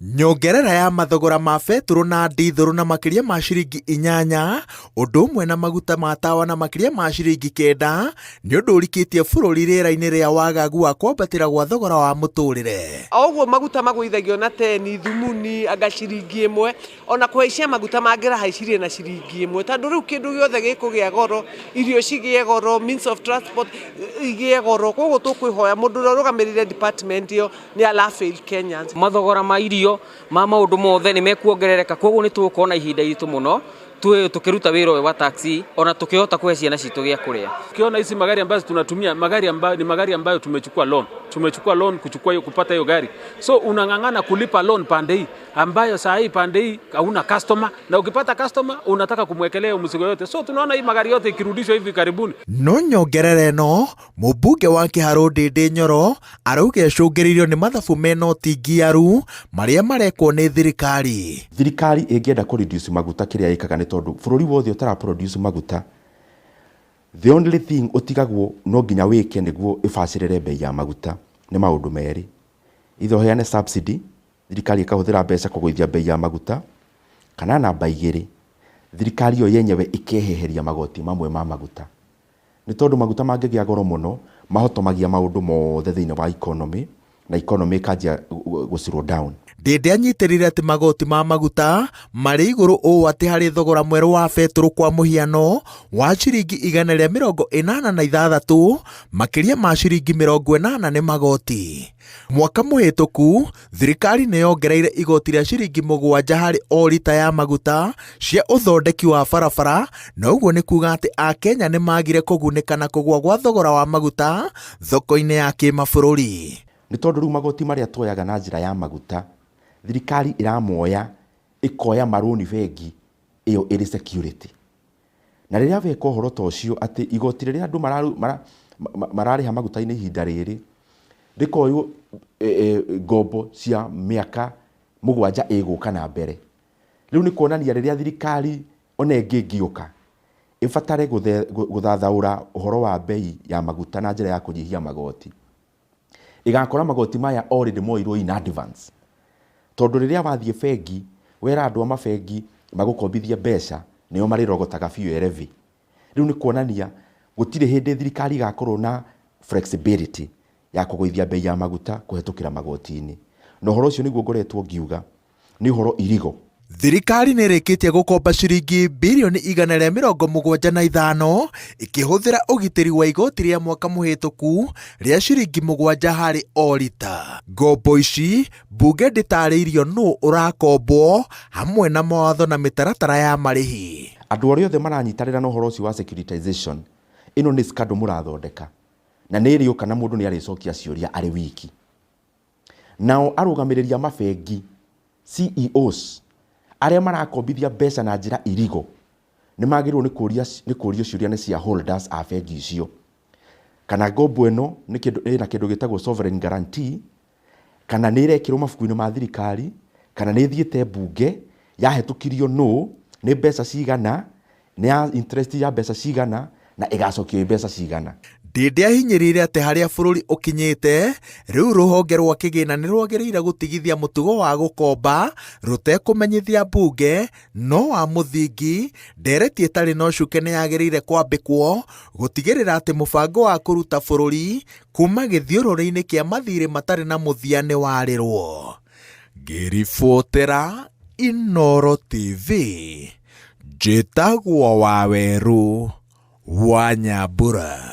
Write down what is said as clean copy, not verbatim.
Nyongerera ya mathogora ma betũrũ na ndithũrũ na makĩria ma ciringi 8 ũndũ ũmwe na maguta ma tawa na makĩria ma ciringi 9 nĩ ũndũ ũrikĩtie bũrũri rĩera-inĩ rĩa wagagu wa kwambatĩra gwa thogora wa mũtũrĩre. Oguo maguta magũithagio na 10 thumuni anga ciringi 1 ona kũhaicia maguta mangĩrahaicirie na ciringi 1 tondũ rĩu kĩndũ gĩothe gĩkũgĩa goro, irio cigĩe goro, means of transport igĩe goro, koguo tũkwĩhoya mũndũ ũrĩa ũrũgamĩrĩire department ĩyo nĩ alafail Kenyans. Mathogora ma irio ma maundu mothe ni mekuongerereka, koguo ni tukuona ihinda itu muno tukiruta wira wa taxi ona tukihota kuhe ciana citu gya kuria. Ukiona hizi magari ambazo tunatumia ni magari ambayo tumechukua loan kupata hiyo gari, so unang'ang'ana kulipa loan pande hii ambayo saa hii pande hii hauna customer, na ukipata customer unataka kumwekelea mzigo yote, so tunaona hii magari yote ikirudishwa hivi karibuni. No nyongerere no mũmbunge wa Kĩharũ Ndĩndĩ Nyoro arauga icũngĩrĩirio nĩ mathabu mena ũtingiaru marĩa marekwo nĩ thirikari. Thirikari ĩngĩenda ku reduce maguta kĩrĩa ĩkaga nĩ tondũ bũrũri wothe ũtara produce maguta, the only thing ũtigagwo no nginya wĩke nĩguo ĩbacĩrĩre bei ya maguta nĩ maũndũ merĩ: ithe ũheane subsidy, thirikari ĩkahũthĩra mbeca kũgũithia bei ya maguta, kana namba 2 thirikari yo yenyewe ĩkeheheria magoti mamwe ma maguta, nĩ tondũ maguta mangĩgĩa goro mũno mahotomagia maũndũ mothe thĩinĩ wa economy na economy ĩkanjia gũ-slow down. Ndĩndĩ anyitĩrĩire atĩ magoti ma maguta marĩ igũrũ ũũ atĩ harĩ thogora mwerũ wa betũrũ kwa mũhiano wa ciringi 186 makĩria ma ciringi 80 nĩ magoti. Mwaka mũhĩtũku thirikari nĩ yongereire igoti rĩa ciringi 7 harĩ o lita ya maguta cia ũthondeki wa barabara, na ũguo nĩ kuuga atĩ Akenya nĩ magire kũgunĩka na kũgũa gwa thogora wa maguta thoko-inĩ ya kĩmabũrũri. Nĩ tondũ rĩu magoti marĩa tuoyaga na njĩra ya maguta thirikari ĩramoya ĩkoya marũni bengi ĩyo ĩrĩ security, na rĩrĩa weka ũhoro ta ũcio atĩ igoti rĩrĩa andũ mararĩha maguta-inĩ ihinda rĩrĩ rĩkoywo ngombo cia mĩaka 7 ĩgũka na mbere, rĩu nĩ kuonania rĩrĩa thirikari ona ĩngĩũka ĩbatare gũthathaũra ũhoro wa bei ya maguta na njĩra ya kũnyihia magoti, igakora magoti maya already moirwo in advance, tondũ rĩrĩa wathiĩ bengi wera andũ a mabengi magũkombithia mbeca nĩo marĩrogotaga biũ levy. Rĩu nĩ kuonania gũtirĩ hĩndĩ thirikari igakorwo na flexibility ya kũgũithia bei ya maguta kũhetũkĩra magoti-inĩ, na ũhoro ũcio nĩguo ngoretwo ngiuga nĩ ũhoro irigo. Thirikari nĩ ĩrĩkĩtie gũkomba ciringi birioni 175 ĩkĩhũthĩra ũgitĩri wa igoti rĩa mwaka mũhĩtũku rĩa ciringi 7 harĩ o lita. Ngombo ici mbunge ndĩtarĩirio nũ ũrakombwo hamwe na mawatho na mĩtaratara ya marĩhi. Andũ arĩa othe maranyitanĩra na ũhoro ũcio wa securitization, ĩno nĩ scandal mũrathondeka, na nĩ ĩrĩũka na mũndũ nĩ arĩcokia ciũria arĩ wiki. Nao arũgamĩrĩria mabengi CEOs arĩa marakombithia mbeca na njĩra irigo nĩ magĩrĩirwo nĩ kũũrio ciũria nĩ cia holders a bengi icio, kana ngombo ĩno ĩna kĩndũ gĩtagwo sovereign guarantee, kana nĩ ĩrekĩrwo mabuku-inĩ ma thirikari, kana nĩ ĩthiĩte mbunge yahetũkirio nũ, nĩ mbeca cigana, nĩ ya interest ya mbeca cigana, na ĩgacokio mbeca cigana. Ndĩndĩ ahinyĩrĩire atĩ harĩa bũrũri ũkinyĩte rĩu rũhonge rwa kĩgĩna nĩ rwagĩrĩire gũtigithia mũtugo wa gũkomba rũtekũmenyithia mbunge, no wa mũthingi ndereti ĩtarĩ na ũcuke nĩ yagĩrĩire kwambĩkwo gũtigĩrĩra atĩ mũbango wa kũruta bũrũri kuma gĩthiũrũrĩ-inĩ kĩa mathirĩ matarĩ na mũthia nĩ warĩrwo. Ngĩribotera Inooro TV, njĩtagwo Wawerũ wa Nyambura.